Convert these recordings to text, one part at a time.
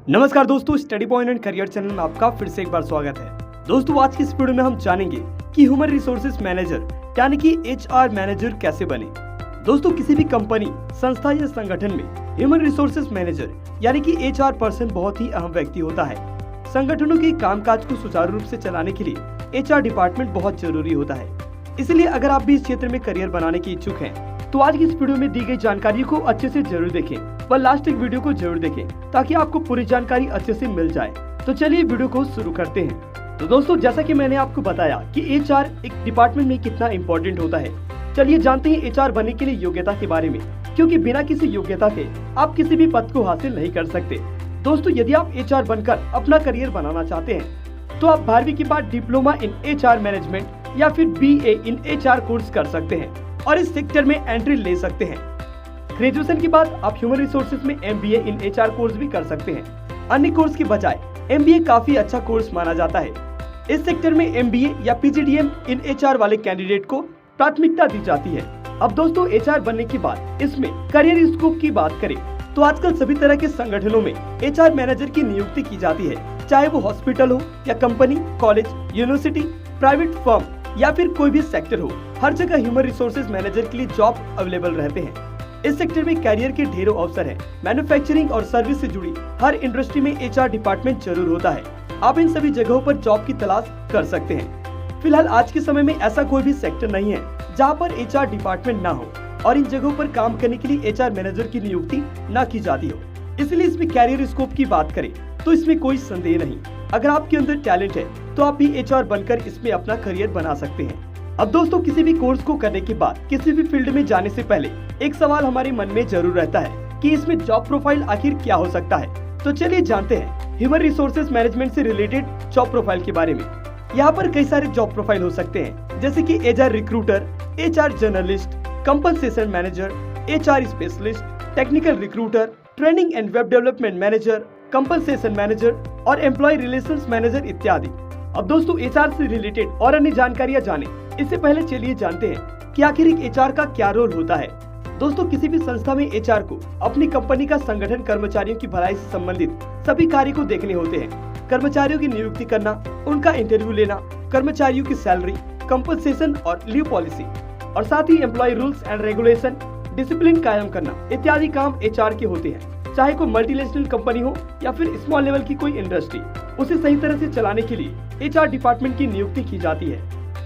नमस्कार दोस्तों, study point and career channel में आपका फिर से एक बार स्वागत है। दोस्तों आज की इस वीडियो में हम जानेंगे कि ह्यूमन रिसोर्सेज मैनेजर यानी कि एचआर मैनेजर कैसे बने। दोस्तों किसी भी कंपनी, संस्था या संगठन में ह्यूमन रिसोर्सेज मैनेजर यानी कि एचआर पर्सन बहुत ही अहम व्यक्ति होता है। संगठनों के कामकाज को सुचारू रूप से चलाने के लिए एचआर डिपार्टमेंट बहुत जरूरी होता है। इसलिए अगर आप भी इस क्षेत्र में करियर बनाने की इच्छुक हैं तो आज की इस वीडियो में दी गई जानकारी को अच्छे से जरूर देखें व लास्ट तक वीडियो को जरूर देखें ताकि आपको पूरी जानकारी अच्छे से मिल जाए। तो चलिए वीडियो को शुरू करते हैं। तो दोस्तों जैसा कि मैंने आपको बताया कि एचआर एक डिपार्टमेंट में कितना इम्पोर्टेंट होता है, चलिए जानते हैं एचआर बनने के लिए योग्यता के बारे में, क्योंकि बिना किसी योग्यता के आप किसी भी पद को हासिल नहीं कर सकते। दोस्तों यदि आप एचआर बनकर अपना करियर बनाना चाहते हैं तो आप 12वीं के बाद डिप्लोमा इन एचआर मैनेजमेंट या फिर BA इन एचआर कोर्स कर सकते हैं और इस सेक्टर में एंट्री ले सकते हैं। ग्रेजुएशन के बाद आप ह्यूमन रिसोर्सेज में MBA इन एचआर कोर्स भी कर सकते हैं। अन्य कोर्स के बजाय MBA काफी अच्छा कोर्स माना जाता है। इस सेक्टर में MBA या PGDM इन एचआर वाले कैंडिडेट को प्राथमिकता दी जाती है। अब दोस्तों एचआर बनने के बाद इसमें करियर स्कोप की बात करें तो आजकल सभी तरह के संगठनों में एचआर मैनेजर की नियुक्ति की जाती है, चाहे वो हॉस्पिटल हो या company, college, university, private firm या फिर कोई भी सेक्टर हो, हर जगह ह्यूमन रिसोर्सेज मैनेजर के लिए जॉब अवेलेबल रहते हैं। इस सेक्टर में कैरियर के ढेरों अवसर हैं। मैन्युफैक्चरिंग और सर्विस से जुड़ी हर इंडस्ट्री में एचआर डिपार्टमेंट जरूर होता है। आप इन सभी जगहों पर जॉब की तलाश कर सकते हैं। फिलहाल आज के समय में ऐसा कोई भी सेक्टर नहीं है जहां पर एचआर डिपार्टमेंट ना हो और इन जगहों पर काम करने के लिए एचआर मैनेजर की नियुक्ति न की जाती हो। इसलिए इसमें कैरियर स्कोप की बात करें तो इसमें कोई संदेह नहीं। अगर आपके अंदर टैलेंट है तो आप भी एचआर बनकर इसमें अपना करियर बना सकते हैं। अब दोस्तों किसी भी कोर्स को करने के बाद किसी भी फील्ड में जाने से पहले एक सवाल हमारे मन में जरूर रहता है कि इसमें जॉब प्रोफाइल आखिर क्या हो सकता है। तो चलिए जानते हैं ह्यूमन रिसोर्सेज मैनेजमेंट से रिलेटेड जॉब प्रोफाइल के बारे में। यहाँ पर कई सारे जॉब प्रोफाइल हो सकते हैं, जैसे कि HR recruiter, HR journalist, compensation manager, HR specialist, technical recruiter, training and web development manager, compensation manager और एम्प्लॉय रिलेशंस मैनेजर इत्यादि। अब दोस्तों एचआर से रिलेटेड और अन्य जानकारियां जाने इससे पहले चलिए जानते हैं कि आखिर एक एचआर का क्या रोल होता है। दोस्तों किसी भी संस्था में एचआर को अपनी कंपनी का संगठन, कर्मचारियों की भलाई से संबंधित सभी कार्य को देखने होते हैं। कर्मचारियों की नियुक्ति करना, उनका इंटरव्यू लेना, कर्मचारियों की सैलरी, कंपनसेशन और लीव पॉलिसी और साथ ही employ rules and regulation, discipline कायम करना इत्यादि काम एचआर के होते हैं। चाहे कोई मल्टीनेशनल कंपनी हो या फिर स्मॉल लेवल की कोई इंडस्ट्री, उसे सही तरह से चलाने के लिए एचआर डिपार्टमेंट की नियुक्ति की जाती है।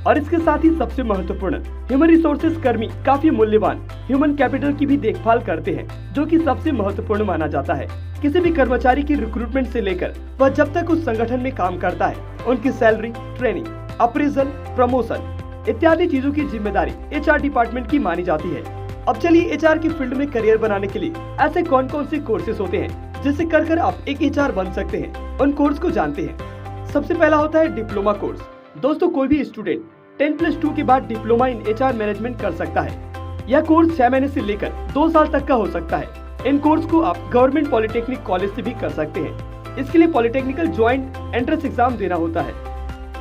और इसके साथ ही सबसे महत्वपूर्ण, ह्यूमन रिसोर्सेज कर्मी काफी मूल्यवान ह्यूमन कैपिटल की भी देखभाल करते हैं, जो कि सबसे महत्वपूर्ण माना जाता है। किसी भी कर्मचारी की रिक्रूटमेंट से लेकर वह जब तक उस संगठन में काम करता है, उनकी सैलरी, ट्रेनिंग, अप्रेजल, प्रमोशन इत्यादि चीजों की जिम्मेदारी एचआर डिपार्टमेंट की मानी जाती है। अब चलिए एचआर की फील्ड में करियर बनाने के लिए ऐसे कौन कौन से कोर्सेज होते हैं जिससे कर आप एक एचआर बन सकते हैं, उन कोर्स को जानते हैं। सबसे पहला होता है डिप्लोमा कोर्स। दोस्तों कोई भी स्टूडेंट 10+2 के बाद डिप्लोमा इन एचआर मैनेजमेंट कर सकता है। यह कोर्स 6 महीने से लेकर 2 साल तक का हो सकता है। इन कोर्स को आप गवर्नमेंट पॉलिटेक्निक कॉलेज से भी कर सकते हैं। इसके लिए पॉलिटेक्निकल ज्वाइंट एंट्रेंस एग्जाम देना होता है।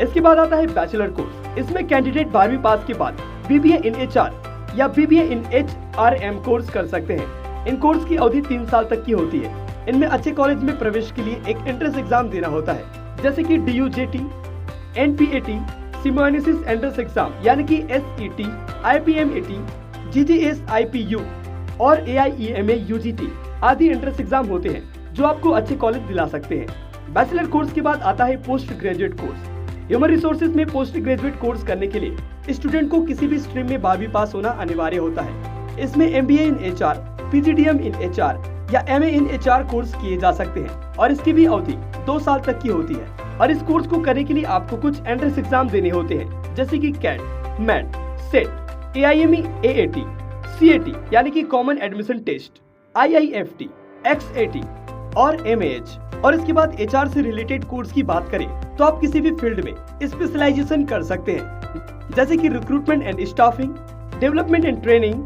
इसके बाद आता है बैचलर कोर्स। इसमें कैंडिडेट 12वीं पास के बाद BBA इन एचआर या BBA इन HRM कोर्स कर सकते हैं। इन कोर्स की अवधि 3 साल तक की होती है। इनमें अच्छे कॉलेज में प्रवेश के लिए एक एंट्रेंस एग्जाम देना होता है, जैसे कि DUJT, NPAT, सिमोनिसिस एंट्रेंस एग्जाम यानी कि SET, IPMAT, GJSIPU और AIEMA UGT आदि एंट्रेंस एग्जाम होते हैं जो आपको अच्छे कॉलेज दिला सकते हैं। बैचलर कोर्स के बाद आता है post graduate course. Human resources में पोस्ट ग्रेजुएट कोर्स करने के लिए स्टूडेंट को किसी भी स्ट्रीम में 12वीं पास होना अनिवार्य होता है। इसमें MBA इन HR, PGDM इन HR या MA इन HR कोर्स किए जा सकते हैं और इसकी भी अवधि 2 साल तक की होती है। और इस कोर्स को करने के लिए आपको कुछ एंट्रेंस एग्जाम देने होते हैं, जैसे कि CAT, MET, SET, AIME, AAT, CAT यानी कि common admission test, IIFT, XAT और MAH। और इसके बाद एचआर से रिलेटेड कोर्स की बात करें तो आप किसी भी फील्ड में स्पेशलाइजेशन कर सकते हैं, जैसे कि recruitment and staffing, development and training,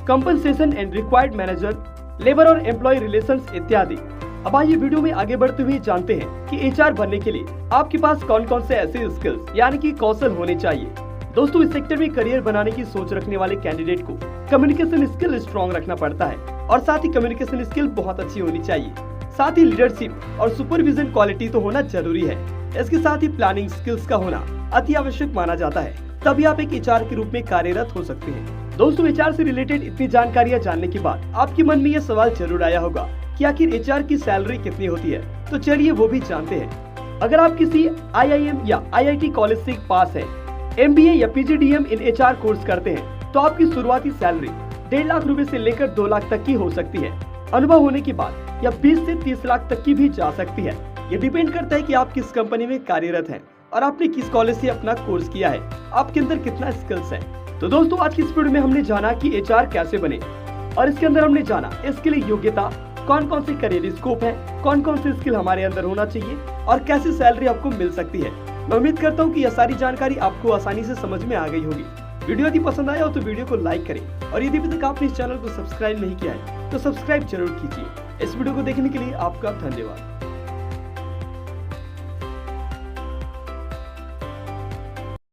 compensation and required manager, labour और एम्प्लॉय रिलेशंस इत्यादि। अब आइए वीडियो में आगे बढ़ते हुए जानते हैं कि एचआर बनने के लिए आपके पास कौन कौन से ऐसे स्किल्स यानी कि कौशल होने चाहिए। दोस्तों इस सेक्टर में करियर बनाने की सोच रखने वाले कैंडिडेट को कम्युनिकेशन स्किल स्ट्रॉन्ग रखना पड़ता है और साथ ही कम्युनिकेशन स्किल बहुत अच्छी होनी चाहिए। साथ ही लीडरशिप और सुपरविजन क्वालिटी तो होना जरूरी है। इसके साथ ही प्लानिंग स्किल्स का होना अति आवश्यक माना जाता है, तभी आप एक एचआर के रूप में कार्यरत हो सकते हैं। दोस्तों, एचआर से रिलेटेड इतनी जानकारियां जानने के बाद आपके मन में यह सवाल जरूर आया होगा कि आखिर एचआर की सैलरी कितनी होती है, तो चलिए वो भी जानते हैं। अगर आप किसी आईआईएम या आईआईटी कॉलेज से पास है, एमबीए या पीजीडीएम इन एचआर कोर्स करते हैं, तो आपकी शुरुआती सैलरी 1.5 लाख रुपए से लेकर 2 लाख तक की हो सकती है। अनुभव होने के बाद यह 20 से 30 लाख तक की भी जा सकती है। ये डिपेंड करता है कि आप किस कंपनी में कार्यरत हैं और आपने किस कॉलेज से अपना कोर्स किया है, आपके अंदर कितना स्किल्स है। तो दोस्तों, आज की इस वीडियो में हमने जाना कि एचआर कैसे बने, और इसके अंदर हमने जाना इसके लिए योग्यता, कौन कौन से करियर स्कोप है, कौन कौन से स्किल हमारे अंदर होना चाहिए और कैसी सैलरी आपको मिल सकती है। मैं उम्मीद करता हूँ कि यह सारी जानकारी आपको आसानी से समझ में आ गई होगी। वीडियो यदि पसंद आया हो तो वीडियो को लाइक करें, और यदि अभी तक आपने इस चैनल को सब्सक्राइब नहीं किया है तो सब्सक्राइब जरूर कीजिए। इस वीडियो को देखने के लिए आपका धन्यवाद।